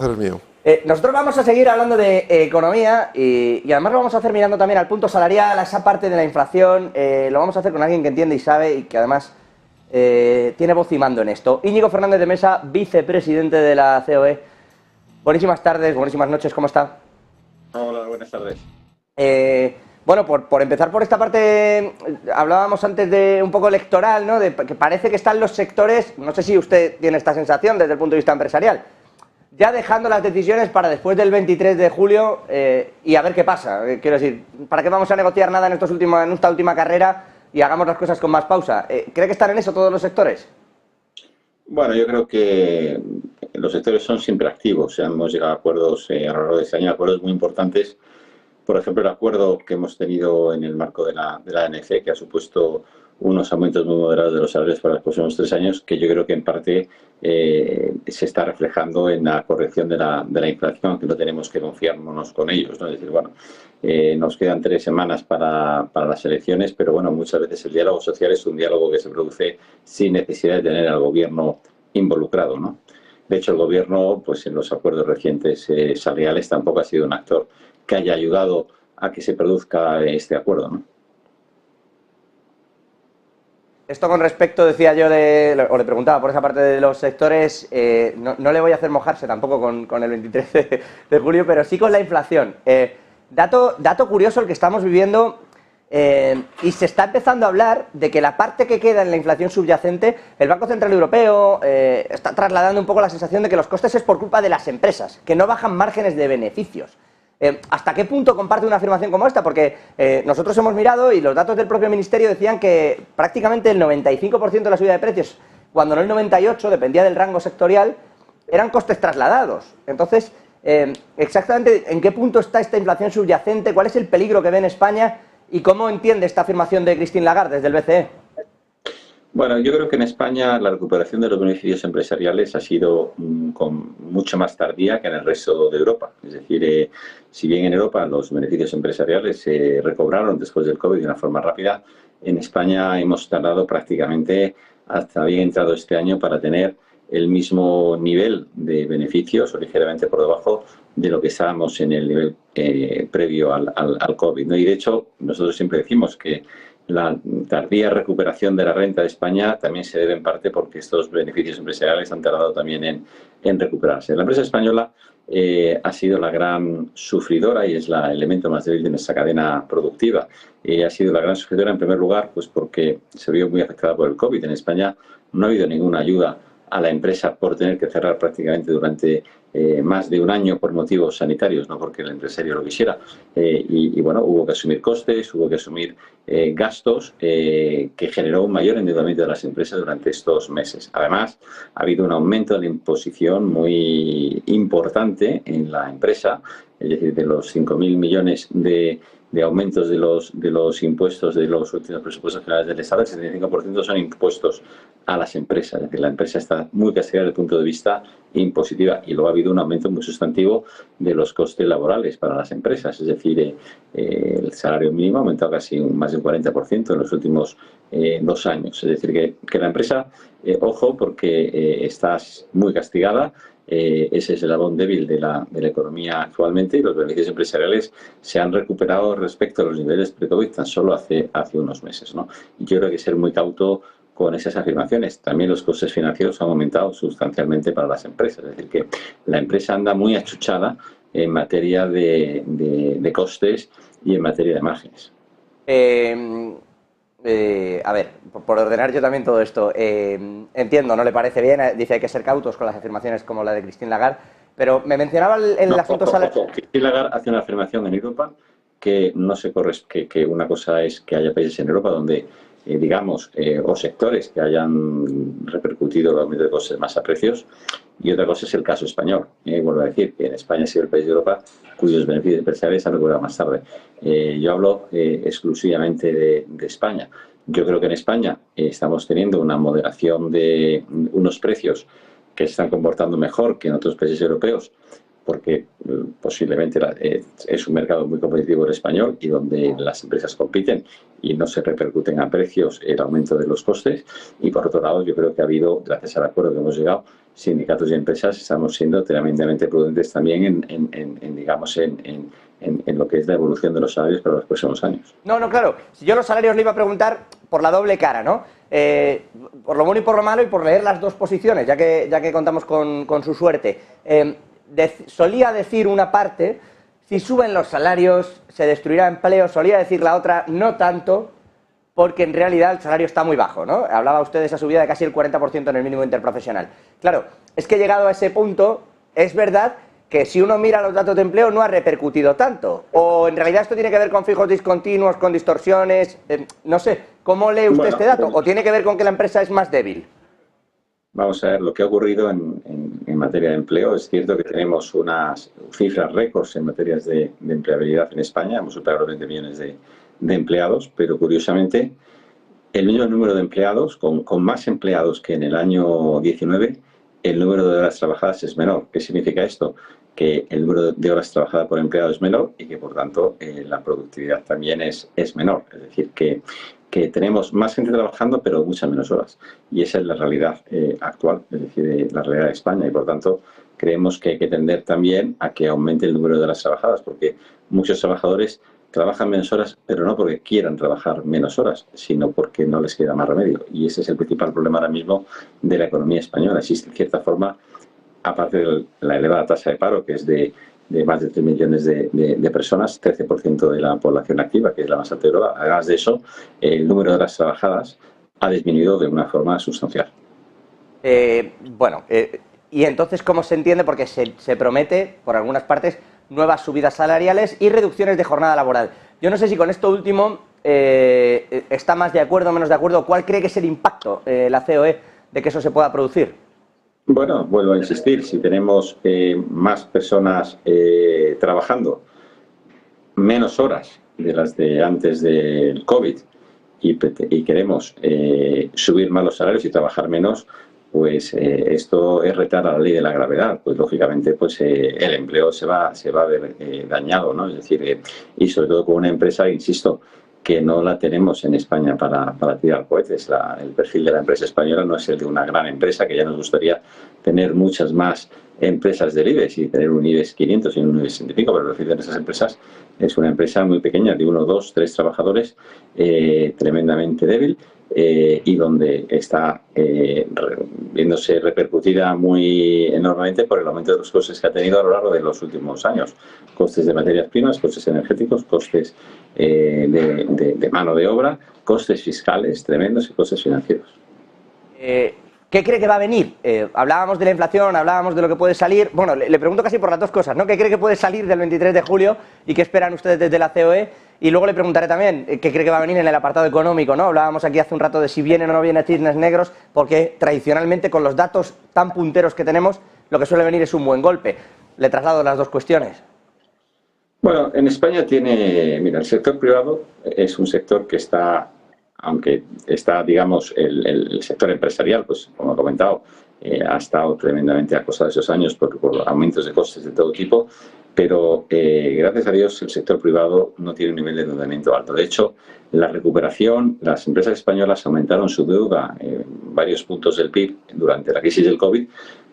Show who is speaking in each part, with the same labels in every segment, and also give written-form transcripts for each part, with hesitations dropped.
Speaker 1: El mío.
Speaker 2: Nosotros vamos a seguir hablando de economía y además lo vamos a hacer mirando también al punto salarial, a esa parte de la inflación. Lo vamos a hacer con alguien que entiende y sabe y que además tiene voz y mando en esto. Íñigo Fernández de Mesa, vicepresidente de la COE. Buenísimas tardes, buenísimas noches, ¿cómo está?
Speaker 3: Hola, buenas tardes.
Speaker 2: Bueno, por empezar por esta parte, hablábamos antes de un poco electoral, ¿no? De que parece que están los sectores, no sé si usted tiene esta sensación desde el punto de vista empresarial, ya dejando las decisiones para después del 23 de julio y a ver qué pasa. Quiero decir, ¿para qué vamos a negociar nada en esta última carrera y hagamos las cosas con más pausa? ¿Cree que están en eso todos los sectores?
Speaker 3: Bueno, yo creo que los sectores son siempre activos. Hemos llegado a acuerdos a lo largo de este año, acuerdos muy importantes. Por ejemplo, el acuerdo que hemos tenido en el marco de la ANC, que ha supuesto unos aumentos muy moderados de los salarios para los próximos 3 años, que yo creo que en parte se está reflejando en la corrección de la inflación, que no tenemos que confiarnos con ellos, ¿no? Es decir, bueno, nos quedan 3 semanas para las elecciones, pero bueno, muchas veces el diálogo social es un diálogo que se produce sin necesidad de tener al gobierno involucrado, ¿no? De hecho, el gobierno, pues en los acuerdos recientes salariales tampoco ha sido un actor que haya ayudado a que se produzca este acuerdo, ¿no?
Speaker 2: Esto con respecto, decía yo, o le preguntaba por esa parte de los sectores, no le voy a hacer mojarse tampoco con el 23 de julio, pero sí con la inflación. Dato curioso el que estamos viviendo, y se está empezando a hablar de que la parte que queda en la inflación subyacente, el Banco Central Europeo está trasladando un poco la sensación de que los costes es por culpa de las empresas, que no bajan márgenes de beneficios. ¿Hasta qué punto comparte una afirmación como esta? Porque nosotros hemos mirado y los datos del propio Ministerio decían que prácticamente el 95% de la subida de precios, cuando no el 98%, dependía del rango sectorial, eran costes trasladados. Entonces, exactamente en qué punto está esta inflación subyacente, cuál es el peligro que ve en España y cómo entiende esta afirmación de Christine Lagarde desde el BCE.
Speaker 3: Bueno, yo creo que en España la recuperación de los beneficios empresariales ha sido mucho más tardía que en el resto de Europa. Es decir, si bien en Europa los beneficios empresariales se recobraron después del COVID de una forma rápida, en España hemos tardado prácticamente hasta bien entrado este año para tener el mismo nivel de beneficios o ligeramente por debajo de lo que estábamos en el nivel previo al COVID, ¿no? Y de hecho, nosotros siempre decimos que la tardía recuperación de la renta de España también se debe en parte porque estos beneficios empresariales han tardado también en recuperarse. La empresa española ha sido la gran sufridora y es el elemento más débil de nuestra cadena productiva. Ha sido la gran sufridora en primer lugar pues porque se vio muy afectada por el COVID. En España no ha habido ninguna ayuda a la empresa por tener que cerrar prácticamente durante más de un año por motivos sanitarios, no porque el empresario lo quisiera. Y bueno, hubo que asumir costes, hubo que asumir gastos que generó un mayor endeudamiento de las empresas durante estos meses. Además, ha habido un aumento de la imposición muy importante en la empresa, es decir, de los 5.000 millones de aumentos de los impuestos de los últimos presupuestos generales del Estado, el 75% son impuestos a las empresas. Es decir, la empresa está muy castigada desde el punto de vista impositiva y luego ha habido un aumento muy sustantivo de los costes laborales para las empresas. Es decir, el salario mínimo ha aumentado casi más del 40% en los últimos 2 años. Es decir, que la empresa, ojo, porque está muy castigada. Ese es el eslabón débil de la economía actualmente y los beneficios empresariales se han recuperado respecto a los niveles pre-COVID tan solo hace unos meses, ¿no? Y yo creo que hay que ser muy cauto con esas afirmaciones. También los costes financieros han aumentado sustancialmente para las empresas. Es decir, que la empresa anda muy achuchada en materia de costes y en materia de márgenes.
Speaker 2: A ver, por ordenar yo también todo esto, entiendo, no le parece bien, dice hay que ser cautos con las afirmaciones como la de Christine Lagarde, pero me mencionaba el asunto salarial.
Speaker 3: Christine Lagarde hace una afirmación en Europa que no se que una cosa es que haya países en Europa donde, digamos, o sectores que hayan repercutido el aumento de costes más a precios, y otra cosa es el caso español. Vuelvo a decir que en España ha sido el país de Europa cuyos beneficios empresariales se han recuperado más tarde. Yo hablo exclusivamente de España. Yo creo que en España estamos teniendo una moderación de unos precios que se están comportando mejor que en otros países europeos porque posiblemente es un mercado muy competitivo el español y donde las empresas compiten y no se repercuten a precios el aumento de los costes. Y por otro lado, yo creo que ha habido, gracias al acuerdo que hemos llegado, sindicatos y empresas estamos siendo tremendamente prudentes también en lo que es la evolución de los salarios para los próximos años.
Speaker 2: No, claro. Si yo los salarios le iba a preguntar por la doble cara, ¿no? Por lo bueno y por lo malo y por leer las dos posiciones, ya que contamos con su suerte. Solía decir una parte, si suben los salarios se destruirá empleo, solía decir la otra, no tanto, porque en realidad el salario está muy bajo, ¿no? Hablaba usted de esa subida de casi el 40% en el mínimo interprofesional. Claro, es que llegado a ese punto, es verdad que si uno mira los datos de empleo no ha repercutido tanto, o en realidad esto tiene que ver con fijos discontinuos, con distorsiones, no sé, ¿cómo lee usted este dato? ¿O tiene que ver con que la empresa es más débil?
Speaker 3: Vamos a ver, lo que ha ocurrido en materia de empleo, es cierto que tenemos unas cifras récords en materias de empleabilidad en España, hemos superado los 20 millones de empleados, pero curiosamente el mismo número de empleados, con más empleados que en el año 19, el número de horas trabajadas es menor. ¿Qué significa esto? Que el número de horas trabajadas por empleado es menor y que, por tanto, la productividad también es menor. Es decir, que tenemos más gente trabajando, pero muchas menos horas. Y esa es la realidad actual, es decir, la realidad de España. Y, por tanto, creemos que hay que tender también a que aumente el número de horas trabajadas, porque muchos trabajadores trabajan menos horas, pero no porque quieran trabajar menos horas, sino porque no les queda más remedio. Y ese es el principal problema ahora mismo de la economía española. Existe, en cierta forma, aparte de la elevada tasa de paro, que es de más de 3 millones de personas, 13% de la población activa, que es la más alta de Europa. Además de eso, el número de horas trabajadas ha disminuido de una forma sustancial.
Speaker 2: Y entonces, ¿cómo se entiende? Porque se promete, por algunas partes, nuevas subidas salariales y reducciones de jornada laboral. Yo no sé si con esto último está más de acuerdo o menos de acuerdo. ¿Cuál cree que es el impacto, la COE, de que eso se pueda producir?
Speaker 3: Bueno, vuelvo a insistir, si tenemos más personas trabajando menos horas de las de antes del COVID y queremos subir más los salarios y trabajar menos, pues esto es retar a la ley de la gravedad. Pues lógicamente pues el empleo se va a ver dañado, ¿no? Es decir, y sobre todo con una empresa, insisto, que no la tenemos en España para tirar cohetes. El perfil de la empresa española no es el de una gran empresa, que ya nos gustaría tener muchas más empresas del IBEX y tener un IBEX 500 y un IBEX 65, pero el perfil de esas empresas es una empresa muy pequeña, de 1, 2, 3 trabajadores, tremendamente débil, y donde está viéndose repercutida muy enormemente por el aumento de los costes que ha tenido a lo largo de los últimos años. Costes de materias primas, costes energéticos, costes de mano de obra, costes fiscales tremendos y costes financieros.
Speaker 2: ¿Qué cree que va a venir? Hablábamos de la inflación, hablábamos de lo que puede salir. Bueno, le pregunto casi por las dos cosas, ¿no? ¿Qué cree que puede salir del 23 de julio y qué esperan ustedes desde la COE? Y luego le preguntaré también qué cree que va a venir en el apartado económico, ¿no? Hablábamos aquí hace un rato de si vienen o no vienen cisnes negros, porque tradicionalmente con los datos tan punteros que tenemos, lo que suele venir es un buen golpe. Le traslado las dos cuestiones.
Speaker 3: Bueno, en España mira, el sector privado es un sector que está, aunque está, digamos, el sector empresarial, pues como he comentado, ha estado tremendamente acosado esos años por aumentos de costes de todo tipo, pero gracias a Dios el sector privado no tiene un nivel de endeudamiento alto. De hecho, la recuperación, las empresas españolas aumentaron su deuda en varios puntos del PIB durante la crisis del COVID,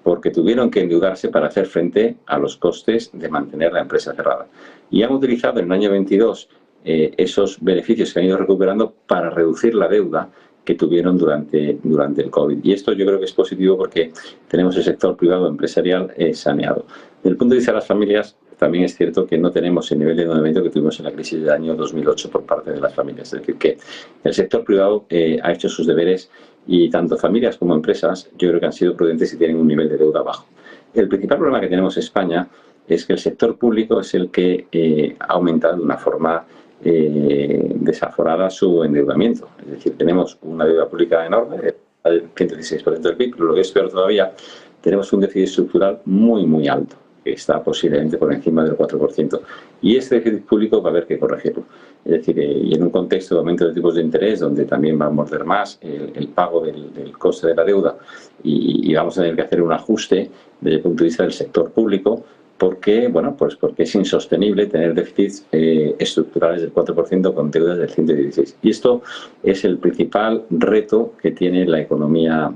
Speaker 3: porque tuvieron que endeudarse para hacer frente a los costes de mantener la empresa cerrada. Y han utilizado en el año 22 esos beneficios que han ido recuperando para reducir la deuda que tuvieron durante el COVID. Y esto yo creo que es positivo porque tenemos el sector privado empresarial saneado. Desde el punto de vista de las familias, también es cierto que no tenemos el nivel de endeudamiento que tuvimos en la crisis del año 2008 por parte de las familias. Es decir, que el sector privado ha hecho sus deberes y tanto familias como empresas yo creo que han sido prudentes y tienen un nivel de deuda bajo. El principal problema que tenemos en España es que el sector público es el que ha aumentado de una forma desaforada su endeudamiento. Es decir, tenemos una deuda pública enorme, del 116% del PIB, pero lo que es peor todavía, tenemos un déficit estructural muy, muy alto, que está posiblemente por encima del 4%. Y este déficit público va a haber que corregirlo. Es decir, y en un contexto de aumento de tipos de interés, donde también va a morder más el pago del coste de la deuda y vamos a tener que hacer un ajuste desde el punto de vista del sector público, ¿Por qué? Bueno, pues porque es insostenible tener déficits estructurales del 4% con deudas del 116%. Y esto es el principal reto que tiene la economía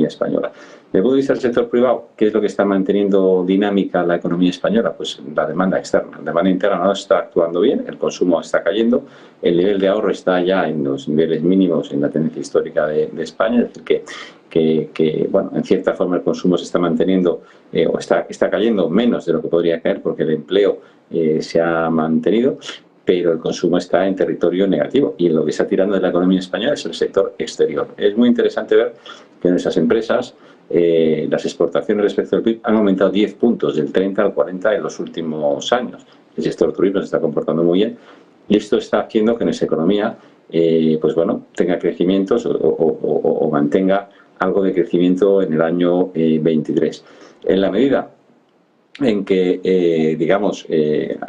Speaker 3: española. Desde el punto de vista del sector privado, ¿qué es lo que está manteniendo dinámica la economía española? Pues la demanda externa. La demanda interna no está actuando bien, el consumo está cayendo, el nivel de ahorro está ya en los niveles mínimos en la tendencia histórica de España, es decir, que bueno, en cierta forma el consumo se está manteniendo o está cayendo menos de lo que podría caer porque el empleo se ha mantenido, pero el consumo está en territorio negativo y lo que está tirando de la economía española es el sector exterior. Es muy interesante ver que nuestras empresas, las exportaciones respecto al PIB han aumentado 10 puntos, del 30 al 40 en los últimos años. El sector turismo se está comportando muy bien y esto está haciendo que nuestra economía pues bueno, tenga crecimientos o mantenga algo de crecimiento en el año 23. En la medida en que, digamos, el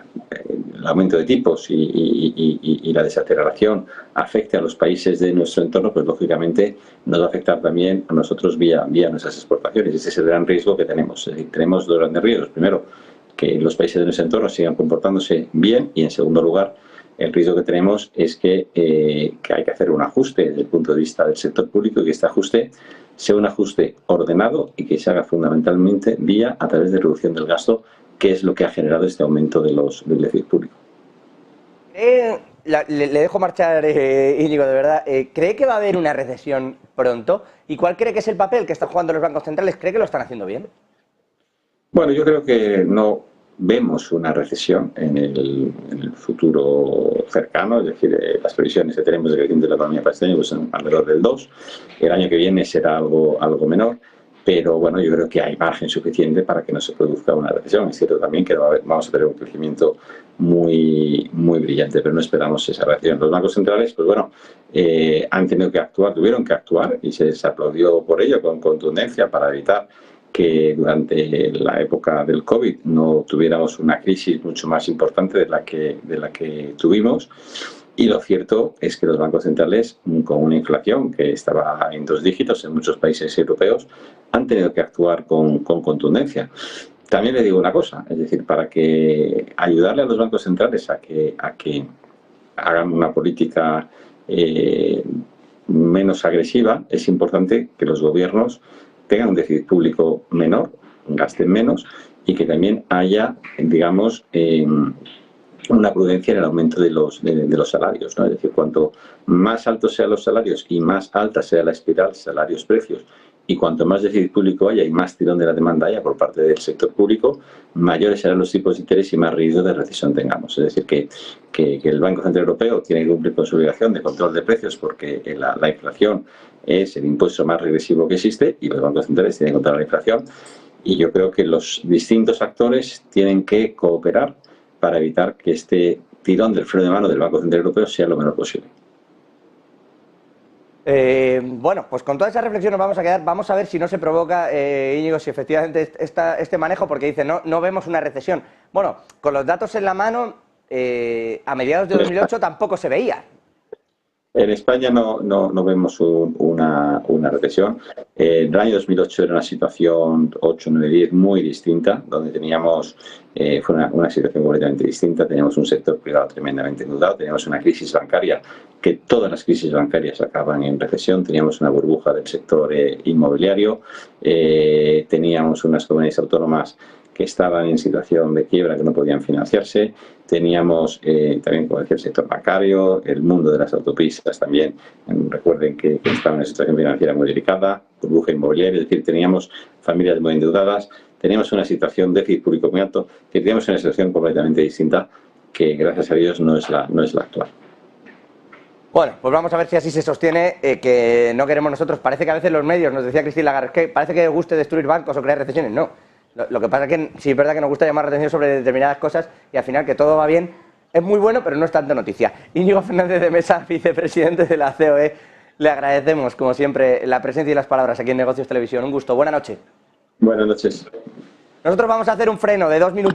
Speaker 3: aumento de tipos y la desaceleración afecte a los países de nuestro entorno, pues lógicamente nos va a afectar también a nosotros vía nuestras exportaciones. Ese es el gran riesgo que tenemos. Es decir, tenemos dos grandes riesgos. Primero, que los países de nuestro entorno sigan comportándose bien y, en segundo lugar, el riesgo que tenemos es que hay que hacer un ajuste desde el punto de vista del sector público y que este ajuste sea un ajuste ordenado y que se haga fundamentalmente a través de reducción del gasto, que es lo que ha generado este aumento del déficit público.
Speaker 2: Le dejo marchar, Íñigo, de verdad. ¿Cree que va a haber una recesión pronto? ¿Y cuál cree que es el papel que están jugando los bancos centrales? ¿Cree que lo están haciendo bien?
Speaker 3: Bueno, yo creo que no vemos una recesión en el futuro cercano, es decir, las previsiones que tenemos de crecimiento de la economía para este año pues son alrededor del 2%, el año que viene será algo menor, pero bueno, yo creo que hay margen suficiente para que no se produzca una recesión. Es cierto también que vamos a tener un crecimiento muy brillante, pero no esperamos esa recesión. Los bancos centrales, pues bueno, han tenido que actuar, tuvieron que actuar y se les aplaudió por ello con contundencia para evitar que durante la época del COVID no tuviéramos una crisis mucho más importante de la que tuvimos. Y lo cierto es que los bancos centrales, con una inflación que estaba en 2 dígitos en muchos países europeos, han tenido que actuar con contundencia. También le digo una cosa, es decir, para que ayudarle a los bancos centrales a que hagan una política menos agresiva, es importante que los gobiernos tengan un déficit público menor, gasten menos y que también haya, digamos, una prudencia en el aumento de los salarios, ¿no? Es decir, cuanto más altos sean los salarios y más alta sea la espiral salarios-precios y cuanto más déficit público haya y más tirón de la demanda haya por parte del sector público, mayores serán los tipos de interés y más riesgo de recesión tengamos. Es decir, que el Banco Central Europeo tiene que cumplir con su obligación de control de precios porque la inflación es el impuesto más regresivo que existe y los bancos centrales tienen que controlar la inflación y yo creo que los distintos actores tienen que cooperar para evitar que este tirón del freno de mano del Banco Central Europeo sea lo menor posible.
Speaker 2: Bueno, pues con toda esa reflexión nos vamos a quedar. Vamos a ver si no se provoca, Íñigo, si efectivamente este manejo, porque dice, no vemos una recesión. Bueno, con los datos en la mano, a mediados de 2008 tampoco se veía.
Speaker 3: En España no vemos una recesión. El año 2008 era una situación 8, 9, 10 muy distinta, donde teníamos, fue una situación completamente distinta. Teníamos un sector privado tremendamente endeudado, teníamos una crisis bancaria, que todas las crisis bancarias acaban en recesión, teníamos una burbuja del sector inmobiliario, teníamos unas comunidades autónomas que estaban en situación de quiebra, que no podían financiarse. Teníamos también, como decía, el sector bancario, el mundo de las autopistas también. Recuerden que estaba en una situación financiera muy delicada, burbuja inmobiliaria, es decir, teníamos familias muy endeudadas, teníamos una situación de déficit público muy alto, teníamos una situación completamente distinta que, gracias a Dios, no es la actual.
Speaker 2: Bueno, pues vamos a ver si así se sostiene, que no queremos nosotros. Parece que a veces los medios, nos decía Christine Lagarde, que parece que guste destruir bancos o crear recesiones. No. Lo que pasa es que sí es verdad que nos gusta llamar la atención sobre determinadas cosas y al final que todo va bien es muy bueno, pero no es tanta noticia. Íñigo Fernández de Mesa, vicepresidente de la COE, le agradecemos, como siempre, la presencia y las palabras aquí en Negocios Televisión. Un gusto. Buenas noches.
Speaker 3: Buenas noches.
Speaker 2: Nosotros vamos a hacer un freno de 2 minutitos.